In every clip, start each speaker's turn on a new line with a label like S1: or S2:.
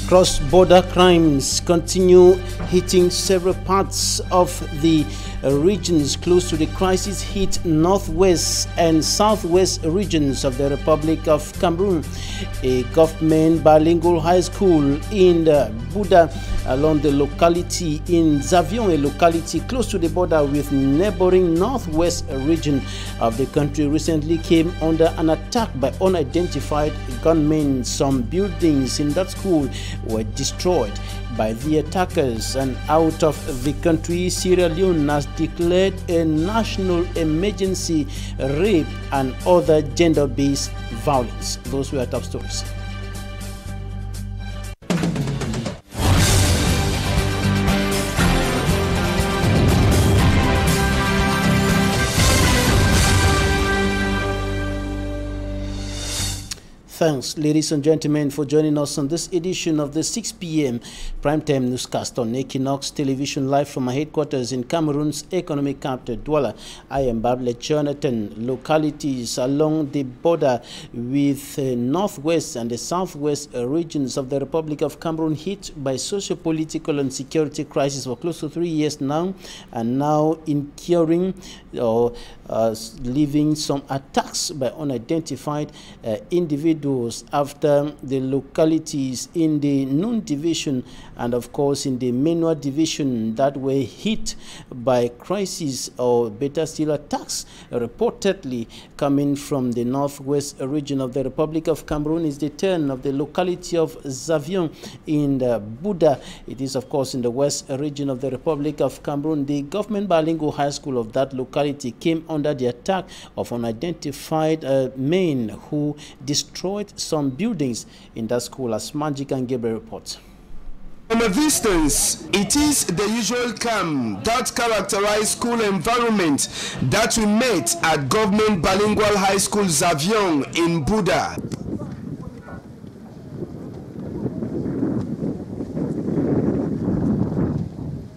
S1: Cross-border crimes continue hitting several parts of the regions close to the crisis-hit northwest and southwest regions of the Republic of Cameroon. A government bilingual high school in Buda along the locality in Zavion, a locality close to the border with neighboring northwest region of the country, recently came under an attack by unidentified gunmen. Some buildings in that school were destroyed by the attackers, and out of the country, Sierra Leone has declared a national emergency, rape and other gender-based violence. Those were top stories. Thanks, ladies and gentlemen, for joining us on this edition of the 6 p.m. primetime newscast on Equinox Television, live from our headquarters in Cameroon's economic capital, Douala. I am Bablet Jonathan. Localities along the border with northwest and the southwest regions of the Republic of Cameroon hit by socio-political and security crisis for close to 3 years now, and now incurring or leaving some attacks by unidentified individuals after the localities in the Noon division and of course in the Menua division that were hit by crisis, or better still attacks, reportedly coming from the northwest region of the Republic of Cameroon. Is the turn of the locality of Zavion in the Buda. It is of course in the west region of the Republic of Cameroon. The government bilingual high school of that locality came under the attack of unidentified men who destroyed some buildings in that school, as Magic and Gabriel reports.
S2: From a distance, it is the usual calm that characterized school environment that we met at Government Bilingual High School Zavion in Buda.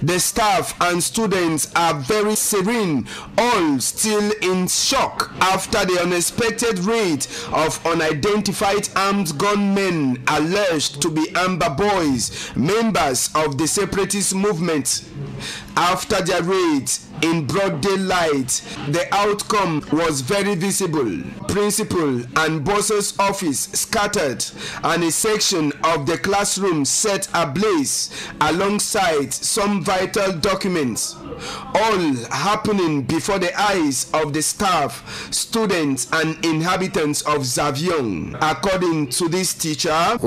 S2: The staff and students are very serene, all still in shock after the unexpected raid of unidentified armed gunmen alleged to be Amber Boys, members of the separatist movement. After their raid in broad daylight, the outcome was very visible. Principal and boss's office scattered and a section of the classroom set ablaze alongside some vital documents, all happening before the eyes of the staff, students and inhabitants of Zavion. According to this teacher, it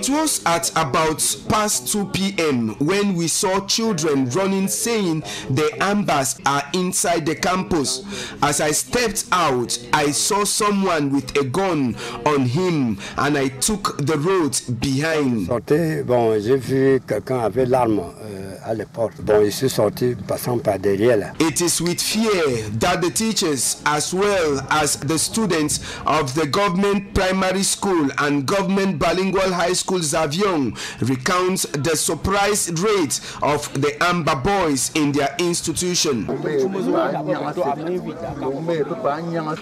S2: was at about past 2 p.m. when we saw children running saying the Ambers are inside the campus. As I stepped out, I saw someone with a gun on him and I took the road behind. It is with fear that the teachers as well as the students of the government primary school and government bilingual high school Zavion recounts the surprise rate of the Amber Boys in their institution.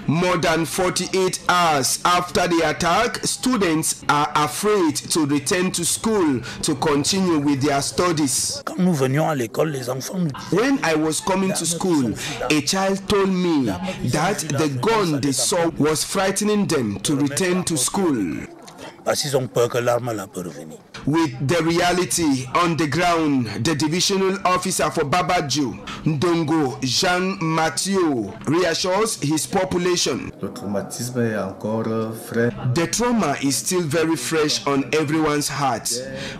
S2: More than 48 hours after the attack, students are afraid to return to school to continue with their studies. When I was coming to school, a child told me that the gun they saw was frightening them to return to school. With the reality on the ground, the divisional officer for Babaju, Ndongo Jean Mathieu, reassures his population. The trauma is still very fresh on everyone's heart.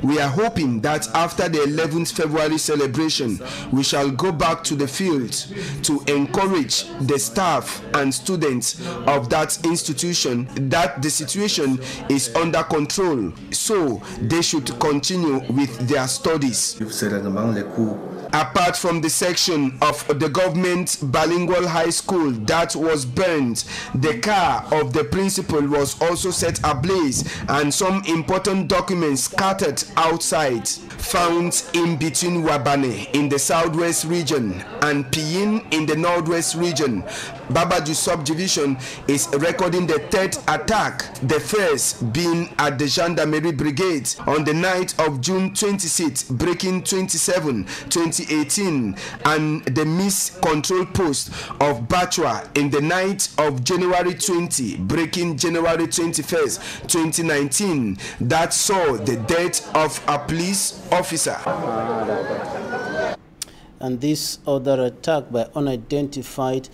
S2: We are hoping that after the 11th February celebration, we shall go back to the field to encourage the staff and students of that institution that the situation is under control, so they should continue with their studies. Apart from the section of the government bilingual high school that was burned, the car of the principal was also set ablaze and some important documents scattered outside. found in between Wabane in the southwest region and Piyin in the northwest region. Babaju subdivision is recording the third attack, the first being at the Gendarmerie Brigade on the night of June 26, breaking 27, 2018, and the Miss Control Post of Bachwa in the night of January 20, breaking January 21st, 2019, that saw the death of a police officer.
S1: And this other attack by unidentified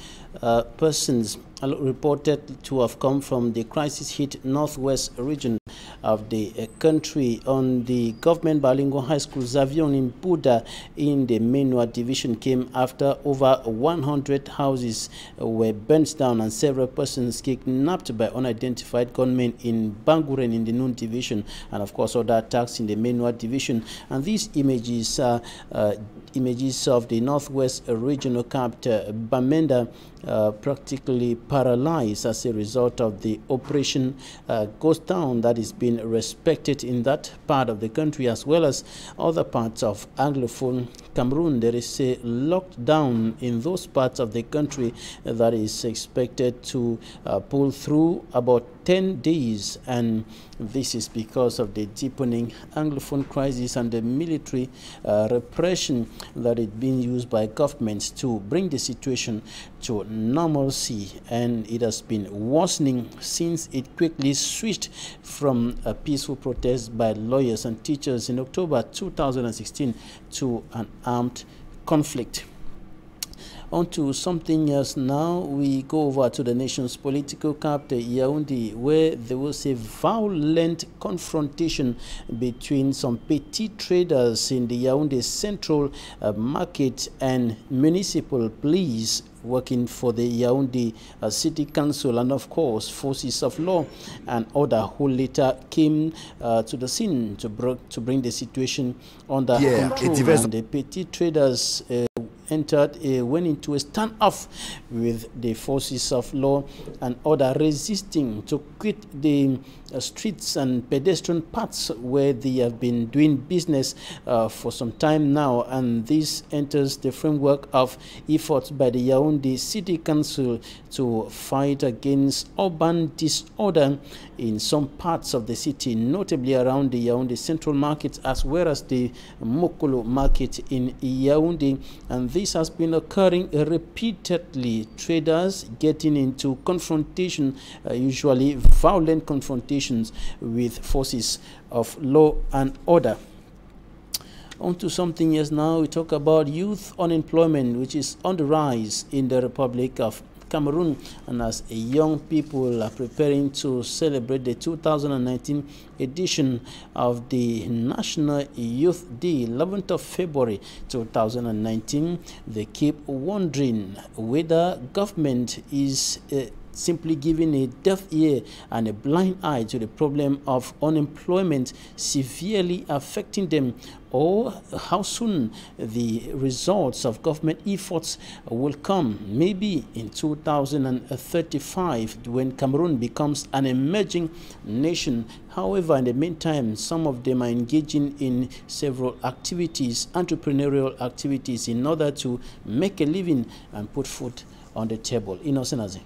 S1: persons reported to have come from the crisis-hit northwest region of the country on the government bilingual high school Xavier in Buda in the Menua division came after over 100 houses were burnt down and several persons kidnapped by unidentified gunmen in Banguren in the Noon division, and of course other attacks in the Menua division. And these images are images of the northwest regional capital Bamenda practically paralyzed as a result of the operation Ghost Town that is being respected in that part of the country as well as other parts of Anglophone Cameroon. There is a lockdown in those parts of the country that is expected to pull through about 10 days, and this is because of the deepening Anglophone crisis and the military repression that is being used by governments to bring the situation to normalcy, and it has been worsening since it quickly switched from a peaceful protest by lawyers and teachers in October 2016 to an armed conflict. On to something else now. We go over to the nation's political capital, Yaoundé, where there was a violent confrontation between some petty traders in the Yaoundé Central Market and municipal police working for the Yaoundé City Council, and of course forces of law and order who later came to the scene to bring the situation under control. And the petty traders went into a standoff with the forces of law and order, resisting to quit the streets and pedestrian paths where they have been doing business for some time now. And this enters the framework of efforts by the Yaoundé City Council to fight against urban disorder in some parts of the city, notably around the Yaoundé Central Market as well as the Mokolo Market in Yaoundé. And this has been occurring repeatedly, traders getting into confrontation, usually violent confrontations with forces of law and order. On to something else now. We talk about youth unemployment, which is on the rise in the Republic of Cameroon, and as young people are preparing to celebrate the 2019 edition of the National Youth Day, 11th of February 2019, they keep wondering whether government is simply giving a deaf ear and a blind eye to the problem of unemployment severely affecting them, or how soon the results of government efforts will come, maybe in 2035 when Cameroon becomes an emerging nation. However, in the meantime, some of them are engaging in several activities, entrepreneurial activities, in order to make a living and put food on the table. EquinoxeTv.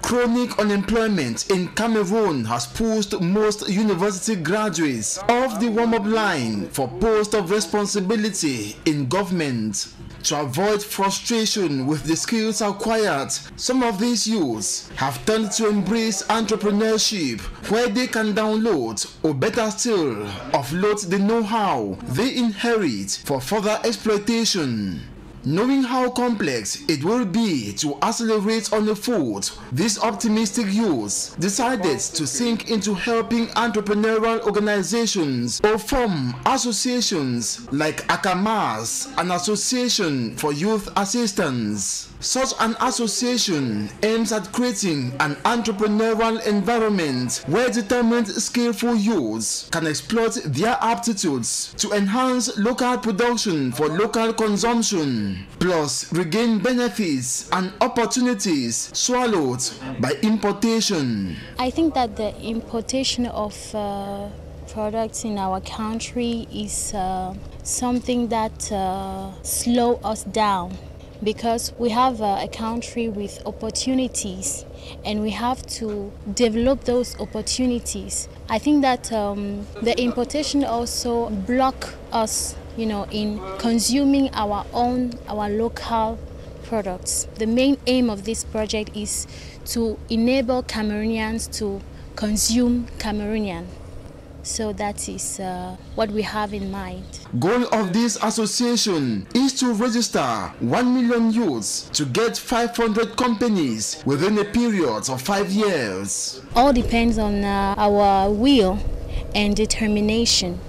S2: Chronic unemployment in Cameroon has pushed most university graduates off the warm-up line for posts of responsibility in government. To avoid frustration with the skills acquired, some of these youths have turned to embrace entrepreneurship, where they can download, or better still, offload the know-how they inherit for further exploitation. Knowing how complex it will be to accelerate on the foot, these optimistic youths decided to sink into helping entrepreneurial organizations or form associations like ACAMAS, an association for youth assistance. Such an association aims at creating an entrepreneurial environment where determined, skillful youths can exploit their aptitudes to enhance local production for local consumption, plus regain benefits and opportunities swallowed by importation.
S3: I think that the importation of products in our country is something that slows us down, because we have a country with opportunities and we have to develop those opportunities. I think that the importation also block us, in consuming our local products. The main aim of this project is to enable Cameroonians to consume Cameroonian. So that is what we have in mind.
S2: Goal of this association is to register 1 million youths to get 500 companies within a period of 5 years.
S3: All depends on our will and determination.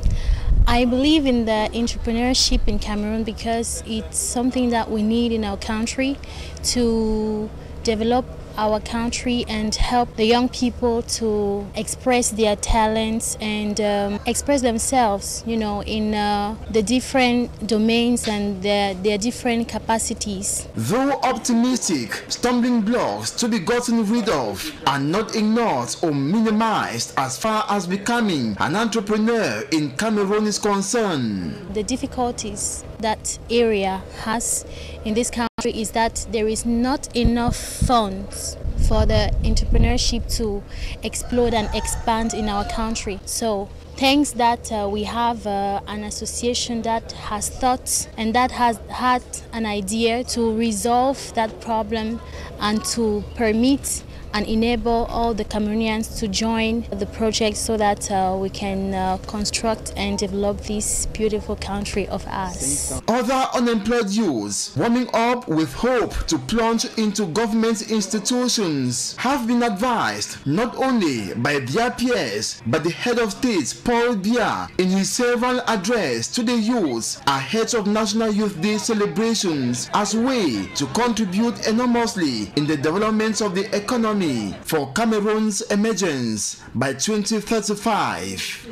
S3: I believe in the entrepreneurship in Cameroon because it's something that we need in our country to develop our country and help the young people to express their talents and express themselves, in the different domains and their different capacities.
S2: Though optimistic, stumbling blocks to be gotten rid of are not ignored or minimized as far as becoming an entrepreneur in Cameroon is concerned.
S3: The difficulties that area has in this country is that there is not enough funds for the entrepreneurship to explode and expand in our country. So thanks that we have an association that has thought and that has had an idea to resolve that problem and to permit and enable all the Cameroonians to join the project so that we can construct and develop this beautiful country of ours.
S2: Other unemployed youths warming up with hope to plunge into government institutions have been advised not only by their peers but the head of state, Paul Biya, in his several address to the youths ahead of National Youth Day celebrations as a way to contribute enormously in the development of the economy for Cameroon's emergence by 2035.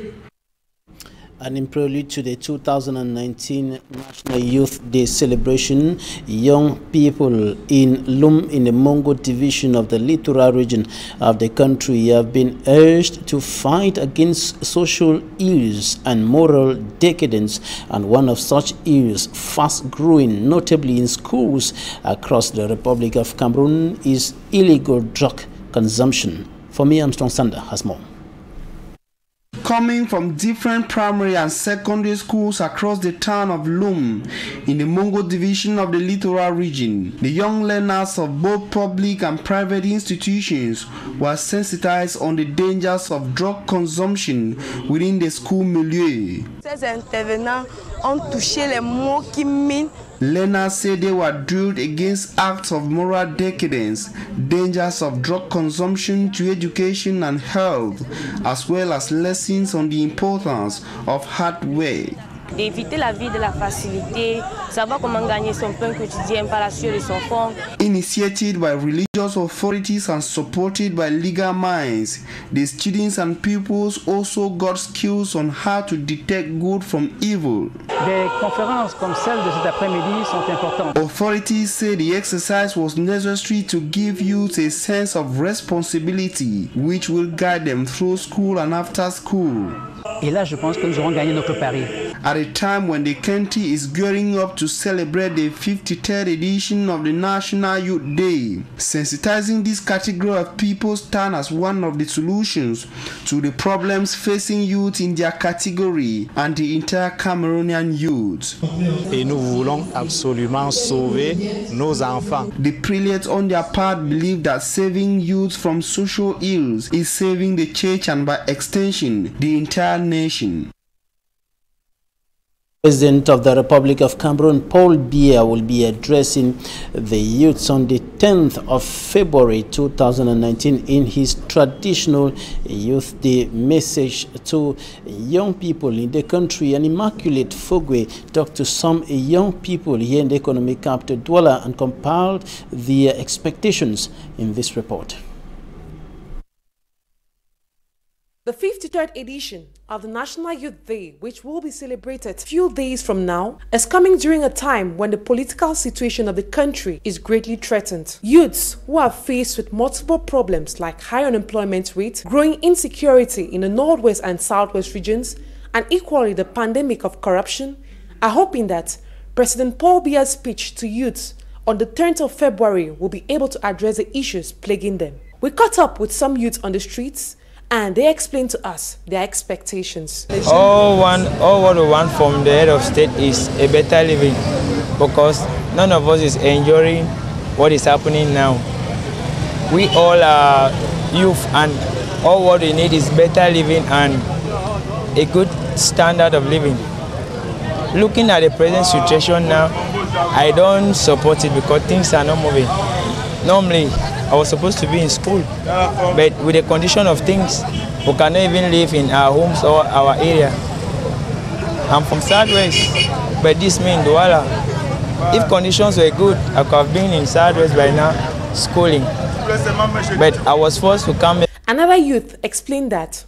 S1: And in prelude to the 2019 National Youth Day celebration, young people in Leone in the Mongo division of the littoral region of the country have been urged to fight against social ills and moral decadence, and one of such ills fast growing notably in schools across the Republic of Cameroon is illegal drug consumption. For me, Armstrong Sander has more.
S4: Coming from different primary and secondary schools across the town of Leone in the Mongo division of the littoral region, the young learners of both public and private institutions were sensitized on the dangers of drug consumption within the school milieu.
S5: Ces intervenants ont touché les mots qui minent.
S4: Learners said they were drilled against acts of moral decadence, dangers of drug consumption to education and health, as well as lessons on the importance of hard work.
S5: D'éviter la vie de la facilité, savoir comment gagner son pain quotidien par la sueur de son front.
S4: Initiated by religious authorities and supported by legal minds, the students and pupils also got skills on how to detect good from evil.
S6: Des conférences comme celle de cet après-midi sont importantes.
S4: Authorities say the exercise was necessary to give youth a sense of responsibility, which will guide them through school and after school.
S6: Et là, je pense que nous aurons gagné notre pari.
S4: At a time when the country is gearing up to celebrate the 53rd edition of the National Youth Day, sensitizing this category of people stand as one of the solutions to the problems facing youth in their category and the entire Cameroonian youth.
S7: Et nous voulons absolument sauver nos enfants.
S4: The prelates on their part believe that saving youth from social ills is saving the church and by extension the entire nation.
S1: President of the Republic of Cameroon, Paul Biya, will be addressing the youths on the 10th of February 2019 in his traditional Youth Day message to young people in the country. And Immaculate Fogwe talked to some young people here in the economic capital Douala and compiled their expectations in this report.
S8: The 53rd edition of the National Youth Day, which will be celebrated a few days from now, is coming during a time when the political situation of the country is greatly threatened. Youths who are faced with multiple problems like high unemployment rate, growing insecurity in the northwest and southwest regions, and equally the pandemic of corruption, are hoping that President Paul Biya's speech to youths on the 10th of February will be able to address the issues plaguing them. We caught up with some youths on the streets, and they explained to us their expectations.
S9: All what we want from the head of state is a better living, because none of us is enjoying what is happening now. We all are youth, and all what we need is better living and a good standard of living. Looking at the present situation now, I don't support it because things are not moving. Normally, I was supposed to be in school, but with the condition of things, we cannot even live in our homes or our area. I'm from Southwest, but this means Douala. If conditions were good, I could have been in Southwest by now, schooling. But I was forced to come.
S8: Another youth explained that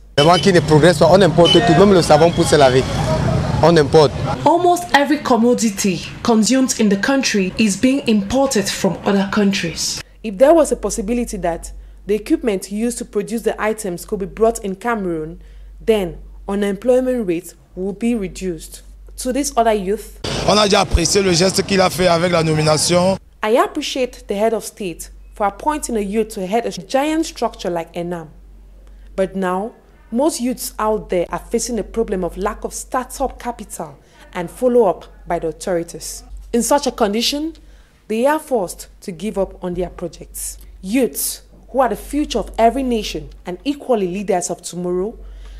S8: almost every commodity consumed in the country is being imported from other countries. If there was a possibility that the equipment used to produce the items could be brought in Cameroon, then unemployment rates will be reduced. To this other youth,
S10: I
S8: appreciate the head of state for appointing a youth to head a giant structure like ENAM. But now, most youths out there are facing a problem of lack of startup capital and follow-up by the authorities. In such a condition, they are forced to give up on their projects. Youths, who are the future of every nation and equally leaders of tomorrow,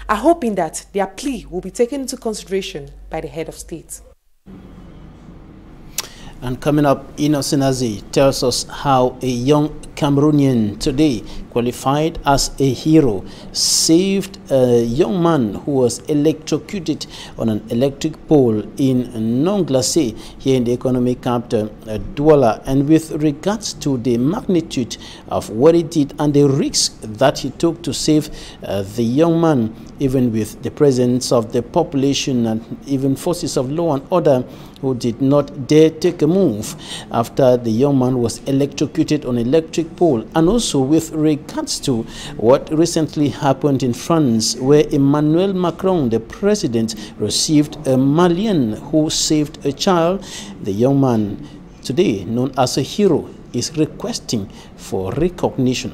S8: are hoping that their plea will be taken into consideration by the head of state.
S1: And coming up, Innocent tells us how a young Cameroonian today, qualified as a hero, saved a young man who was electrocuted on an electric pole in Nonglace, here in the economic capital, Douala. And with regards to the magnitude of what he did and the risk that he took to save the young man, even with the presence of the population and even forces of law and order who did not dare take a move after the young man was electrocuted on an electric pole. And also with regards to what recently happened in France, where Emmanuel Macron, the president, received a Malian who saved a child. The young man, today known as a hero, is requesting for recognition.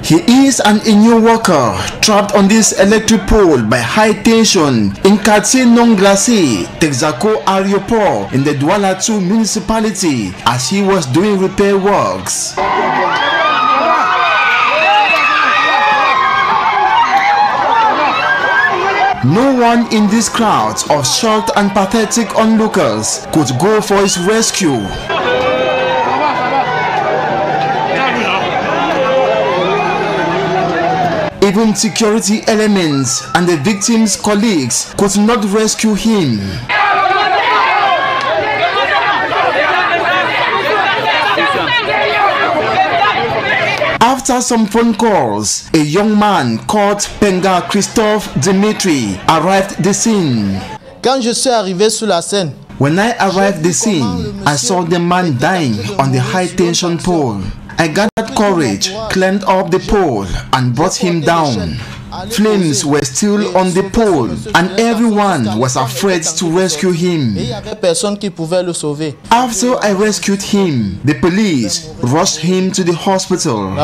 S4: He is an Inyo worker trapped on this electric pole by high tension in Quartier Nonglace, Texaco Aéroport in the Douala 2 municipality as he was doing repair works. No one in this crowd of shocked and pathetic onlookers could go for his rescue. Even security elements and the victim's colleagues could not rescue him. After some phone calls, a young man called Penga Christophe Dimitri arrived at the scene.
S11: Quand je suis arrivé sur la scène,
S4: when I arrived at the scene, I saw the man dying on the high tension pole. I gathered courage, climbed up the pole and brought him down. Flames were still on the pole and everyone was afraid to rescue him. After I rescued him, the police rushed him to the hospital.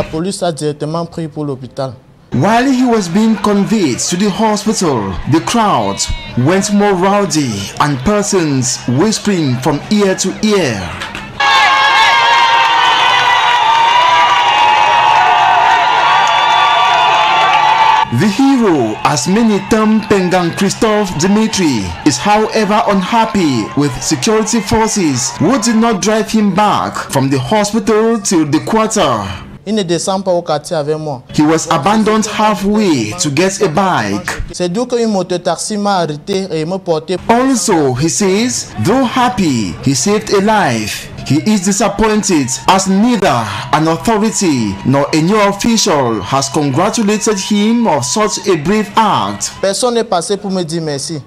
S4: While he was being conveyed to the hospital, the crowd went more rowdy and persons whispering from ear to ear. The hero, as many term Pengang Christophe Dimitri, is however unhappy with security forces who did not drive him back from the hospital till the quarter.
S11: Il ne descend pas au quartier avec moi.
S2: He was abandoned halfway to get a bike.
S11: C'est d'où qu'une moto-taxi m'a arrêté et me porté.
S2: Also, he says, though happy he saved a life, he is disappointed as neither an authority nor a new official has congratulated him of such a brave act.
S11: Personne n'est passé pour me dire merci.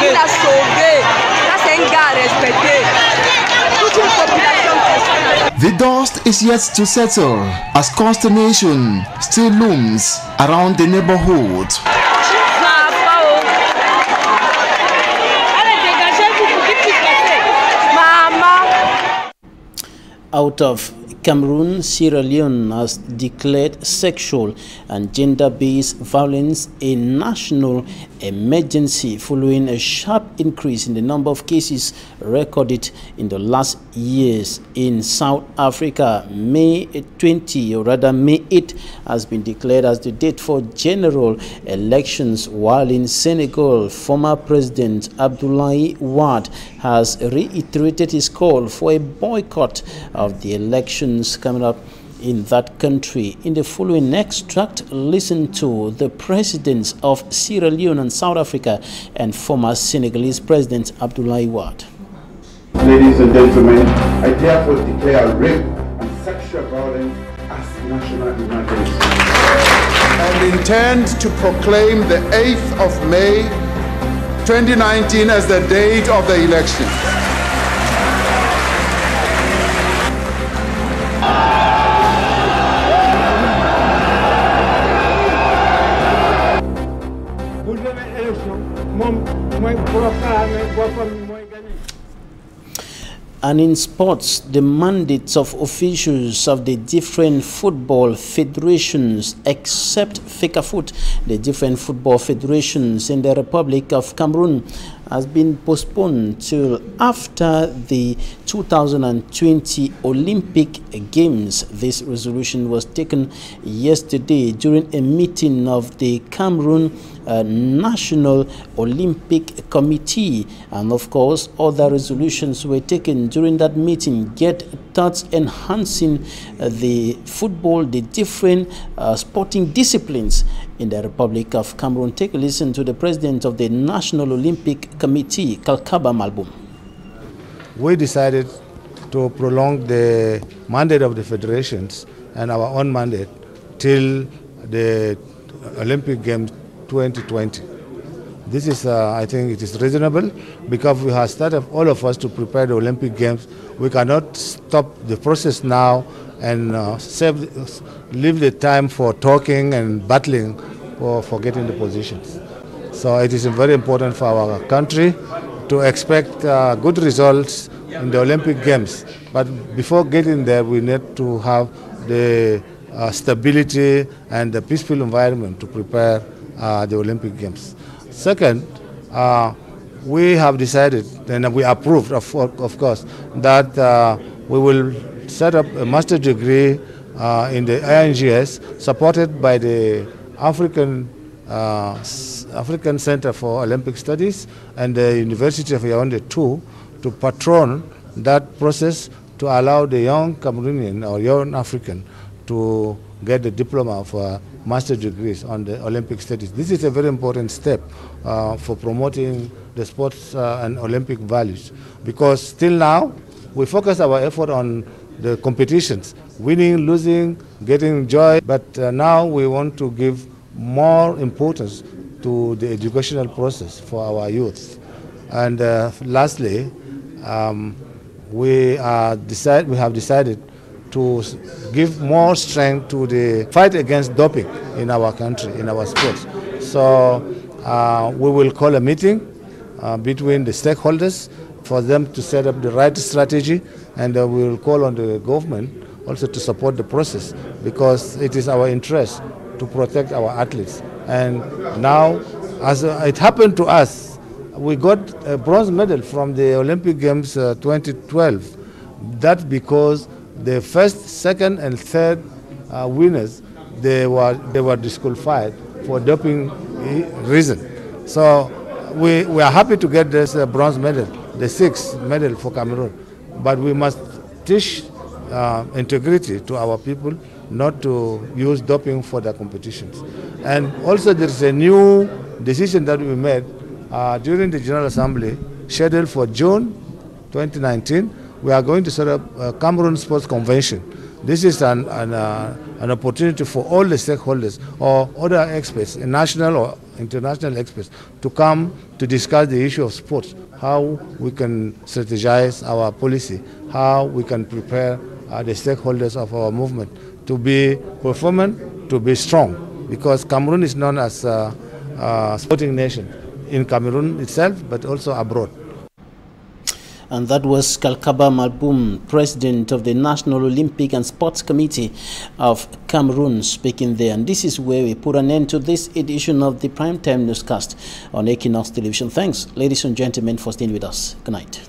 S10: Il a sauvé. Ça, c'est un gars respecté. Toute une population.
S2: The dust is yet to settle as consternation still looms around the neighborhood.
S1: Out of Cameroon, Sierra Leone has declared sexual and gender-based violence a national emergency following a sharp increase in the number of cases recorded in the last years. In South Africa, May 20, or rather May 8, has been declared as the date for general elections, while in Senegal, former President Abdoulaye Wade has reiterated his call for a boycott of the elections coming up in that country. In the following extract, listen to the presidents of Sierra Leone and South Africa and former Senegalese President Abdoulaye Wade.
S12: Ladies and gentlemen, I therefore declare rape and sexual violence as national emergency.
S13: And intend to proclaim the 8th of May 2019 as the date of the election.
S1: And in sports, the mandates of officials of the different football federations, except FECAFOOT, the different football federations in the Republic of Cameroon, has been postponed till after the 2020 Olympic Games. This resolution was taken yesterday during a meeting of the Cameroon National Olympic Committee, and of course other resolutions were taken during that meeting, get thoughts enhancing the football, the different sporting disciplines in the Republic of Cameroon. Take a listen to the president of the National Olympic Committee, Kalkaba Malboum.
S14: We decided to prolong the mandate of the federations and our own mandate till the Olympic Games 2020. This is, I think it is reasonable, because we have started, all of us, to prepare the Olympic Games. We cannot stop the process now and leave the time for talking and battling for getting the positions. So it is very important for our country to expect good results in the Olympic Games. But before getting there, we need to have the stability and the peaceful environment to prepare the Olympic Games. Second, we have decided, and we approved, of course, that we will set up a master's degree in the INGS, supported by the African Center for Olympic Studies and the University of Yaoundé too, to patron that process to allow the young Cameroonian or young African to get the diploma for master's degrees on the Olympic studies. This is a very important step for promoting the sports and Olympic values, because till now we focus our effort on the competitions, winning, losing, getting joy, but now we want to give more importance to the educational process for our youth. And lastly, we have decided to give more strength to the fight against doping in our country, in our sports. So we will call a meeting between the stakeholders for them to set up the right strategy, and we will call on the government also to support the process, because it is our interest to protect our athletes. And now, as it happened to us, we got a bronze medal from the Olympic Games 2012. That's because the first, second, and third winners, they were disqualified for doping reason. So we are happy to get this bronze medal, the 6th medal for Cameroon. But we must teach integrity to our people, not to use doping for their competitions. And also there is a new decision that we made during the General Assembly, scheduled for June 2019. We are going to set up a Cameroon Sports Convention. This is an opportunity for all the stakeholders or other experts, national or international experts, to come to discuss the issue of sports, how we can strategize our policy, how we can prepare the stakeholders of our movement to be performant, to be strong, because Cameroon is known as a sporting nation in Cameroon itself, but also abroad.
S1: And that was Kalkaba Malboum, President of the National Olympic and Sports Committee of Cameroon, speaking there. And this is where we put an end to this edition of the Primetime Newscast on Equinox Television. Thanks, ladies and gentlemen, for staying with us. Good night.